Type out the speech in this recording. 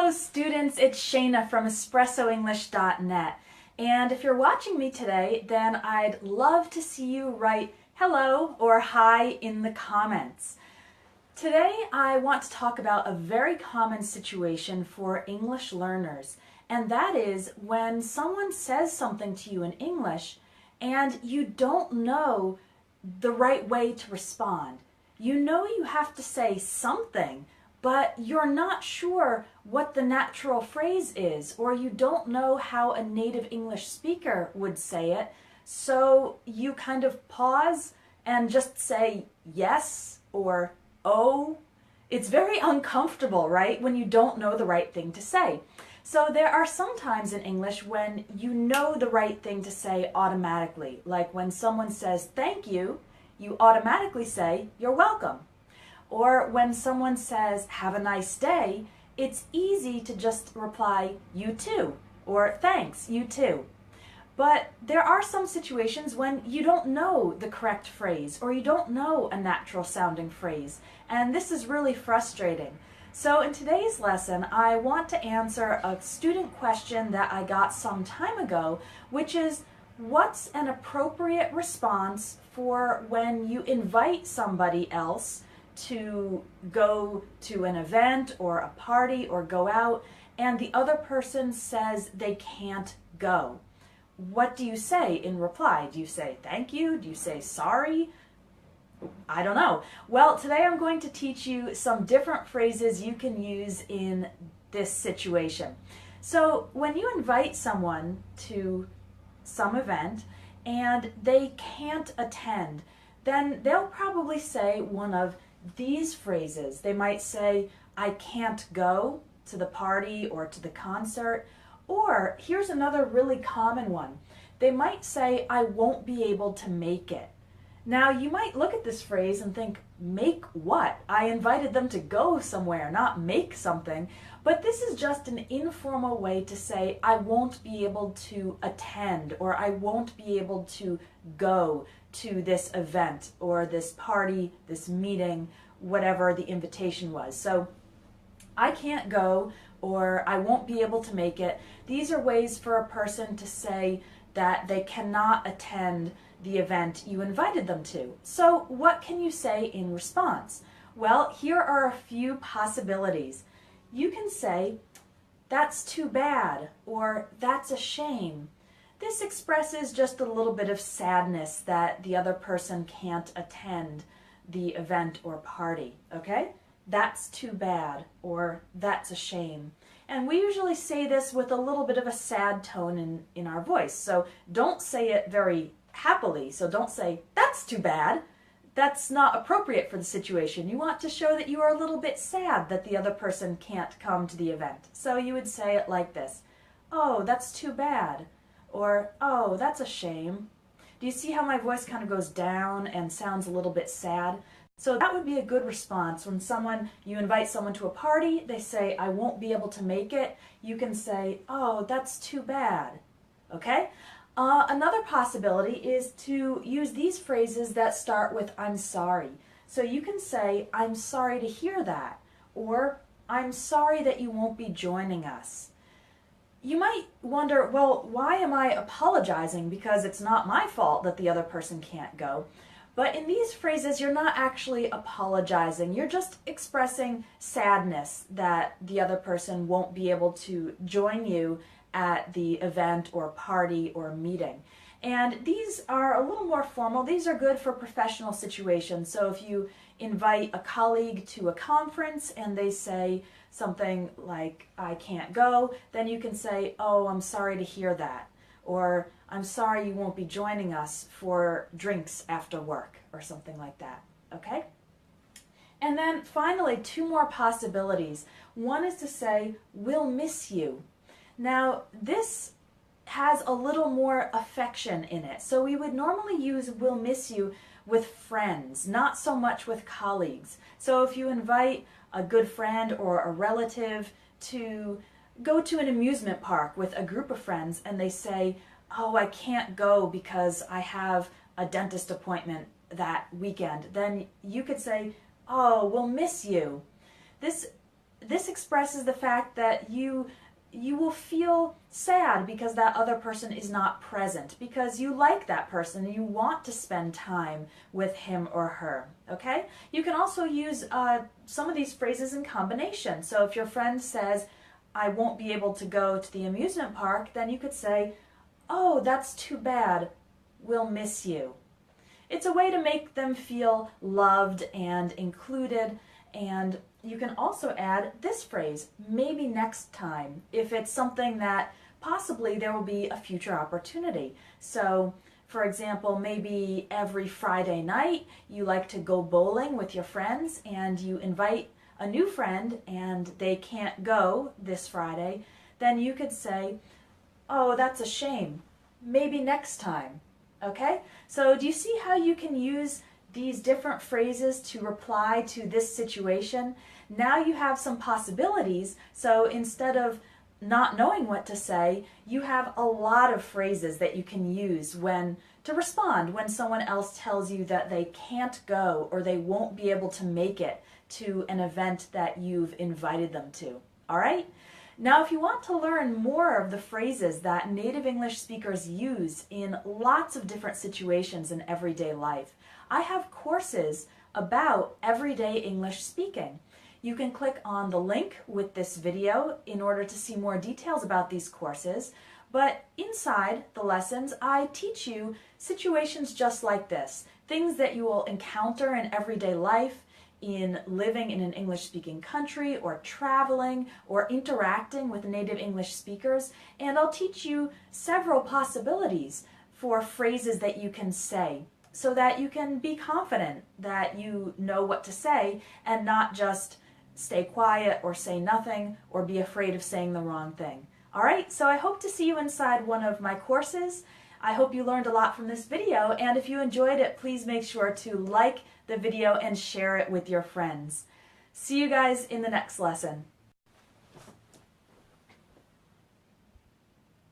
Hello students, it's Shayna from EspressoEnglish.net, and if you're watching me today, then I'd love to see you write hello or hi in the comments. Today I want to talk about a very common situation for English learners, and that is when someone says something to you in English and you don't know the right way to respond. You know you have to say something, but you're not sure what the natural phrase is, or you don't know how a native English speaker would say it, so you kind of pause and just say yes or oh. It's very uncomfortable, right, when you don't know the right thing to say. So there are some times in English when you know the right thing to say automatically, like when someone says thank you, you automatically say you're welcome. Or when someone says, have a nice day, it's easy to just reply, you too, or thanks, you too. But there are some situations when you don't know the correct phrase, or you don't know a natural sounding phrase, and this is really frustrating. So in today's lesson, I want to answer a student question that I got some time ago, which is, what's an appropriate response for when you invite somebody else to go to an event or a party or go out, and the other person says they can't go? What do you say in reply? Do you say thank you? Do you say sorry? I don't know. Well, today I'm going to teach you some different phrases you can use in this situation. So when you invite someone to some event and they can't attend, then they'll probably say one of these phrases. They might say, I can't go to the party or to the concert. Or here's another really common one. They might say, I won't be able to make it. Now you might look at this phrase and think, make what? I invited them to go somewhere, not make something. But this is just an informal way to say, I won't be able to attend, or I won't be able to go to this event or this party, this meeting, whatever the invitation was. So I can't go, or I won't be able to make it. These are ways for a person to say that they cannot attend the event you invited them to. So what can you say in response? Well, here are a few possibilities. You can say, that's too bad, or that's a shame. This expresses just a little bit of sadness that the other person can't attend the event or party, okay? That's too bad, or that's a shame. And we usually say this with a little bit of a sad tone in our voice, so don't say it very happily. So don't say, that's too bad. That's not appropriate for the situation. You want to show that you are a little bit sad that the other person can't come to the event. So you would say it like this, oh, that's too bad, or oh, that's a shame. Do you see how my voice kind of goes down and sounds a little bit sad? So that would be a good response when you invite someone to a party, they say, I won't be able to make it. You can say, oh, that's too bad, okay? Another possibility is to use these phrases that start with I'm sorry. So you can say, I'm sorry to hear that, or I'm sorry that you won't be joining us. You might wonder, well, why am I apologizing? Because it's not my fault that the other person can't go. But in these phrases, you're not actually apologizing. You're just expressing sadness that the other person won't be able to join you at the event or party or meeting. And these are a little more formal. These are good for professional situations. So if you invite a colleague to a conference and they say something like, I can't go, then you can say, oh, I'm sorry to hear that. Or I'm sorry you won't be joining us for drinks after work, or something like that, okay? And then finally, two more possibilities. One is to say, we'll miss you. Now, this has a little more affection in it. So we would normally use we'll miss you with friends, not so much with colleagues. So if you invite a good friend or a relative to go to an amusement park with a group of friends and they say, oh, I can't go because I have a dentist appointment that weekend, then you could say, oh, we'll miss you. This this expresses the fact that you will feel sad because that other person is not present, because you like that person and you want to spend time with him or her, okay? You can also use some of these phrases in combination. So if your friend says, I won't be able to go to the amusement park, then you could say, oh, that's too bad, we'll miss you. It's a way to make them feel loved and included. And you can also add this phrase, maybe next time, if it's something that possibly there will be a future opportunity. So, for example, maybe every Friday night you like to go bowling with your friends and you invite a new friend and they can't go this Friday, then you could say, oh, that's a shame, maybe next time. Okay? So do you see how you can use these different phrases to reply to this situation? Now you have some possibilities, so instead of not knowing what to say, you have a lot of phrases that you can use to respond when someone else tells you that they can't go or they won't be able to make it to an event that you've invited them to. All right? Now, if you want to learn more of the phrases that native English speakers use in lots of different situations in everyday life, I have courses about everyday English speaking. You can click on the link with this video in order to see more details about these courses, but inside the lessons, I teach you situations just like this, things that you will encounter in everyday life, in living in an English-speaking country or traveling or interacting with native English speakers, and I'll teach you several possibilities for phrases that you can say so that you can be confident that you know what to say and not just stay quiet or say nothing or be afraid of saying the wrong thing. All right, so I hope to see you inside one of my courses. I hope you learned a lot from this video, and if you enjoyed it, please make sure to like the video and share it with your friends. See you guys in the next lesson.